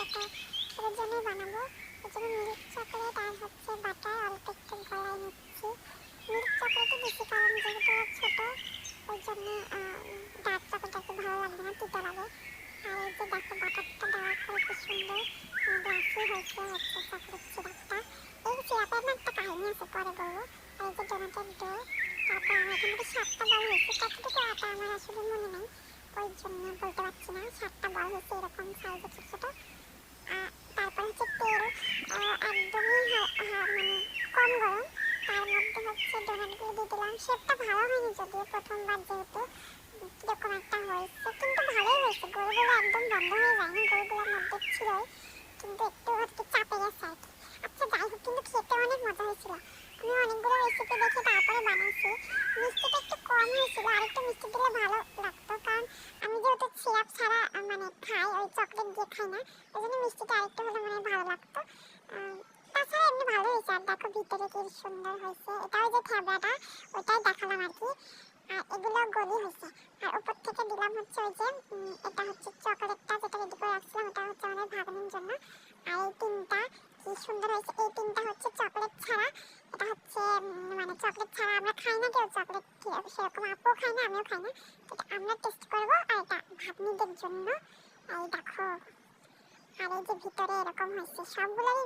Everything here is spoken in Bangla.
নাস্তাটা ওদের জন্যই বানাবো। এর জন্য মিল্ক চকলেট আর হচ্ছে বাটার অল্প একটু গলায় নিচ্ছি। মিল্ক চকলেটই বেশি, কারণ যেহেতু ওরা ছোট ওই জন্য ডার্ক চকলেট একটু ভালো লাগবে না, তিতা লাগে। আর এই যে দেখো বাটারটা দেওয়ার পরে কি সুন্দর গ্লাসি হয়েছে হচ্ছে চকলেট সিরাপটা। এই সিরাপের না একটা কাহিনী আছে, পরে বলবো। আর এই যে ডোনাটের ডো, তারপর আমার এখানে 7টা বল হয়েছে। কতটুকু আটা আমার আসলে মনে নেই, ওই জন্য বলতে পারছি না। 7টা বল হয়েছে এরকম সাইজে ছোট ছোট। তারপর হচ্ছে তেল একদমই মানে কম গরম, তার মধ্যে হচ্ছে ডোনাটগুলো দিয়ে দিলাম। শেপটা ভালো হয়নি যদিও, প্রথমবার যেহেতু কিরকম একটা হয়েছে, কিন্তু ভালোই হয়েছে। গোলগুলো একদম বন্ধ হয়ে যায়নি, গোলগুলোর মধ্যে ছিলই, কিন্তু একটু একটু চাপে গেছে আর কি। আচ্ছা যাই হোক, কিন্তু খেতে অনেক মজা হয়েছিল। আমি অনেকগুলো রেসিপি দেখে তারপরে বানাইছি। মিষ্টিটা একটু কম হয়েছিল, আর একটু মিষ্টি দিলে ভালো লাগতো, কারণ আমি যেহেতু সিরাপ ছাড়া মানে খাই, ওই চকলেট দিয়ে খাই না, ওই জন্য মিষ্টিটা আরেকটু হলে মানে ভালো লাগতো। তাছাড়া এমনি ভালো হয়েছে। আর দেখো ভিতরে কি সুন্দর হয়েছে, এটা ওই যে থ্যাবড়াটা ওইটাই দেখালাম আর কি। আর এগুলো গলি হয়েছে। আর উপর থেকে দিলাম হচ্ছে ওই যে এটা হচ্ছে চকলেটটা যেটা রেডি করে রাখছিলাম, ওটা হচ্ছে আমাদের ভাগানোর জন্য। আর এই তিনটা কি সুন্দর হয়েছে। এই তিনটা হচ্ছে চকলেট ছাড়া। এটা হচ্ছে মানে চকলেট ছাড়া আমরা খাই না কেউ, চকলেট সেরকম আপুও খাই না, আমিও খাই না। এটা আমরা টেস্ট করবো। আর এটা ভাগ্নিদের জন্য। এই দেখো, আর এই যে ভিতরে এরকম হয়েছে সবগুলোরই।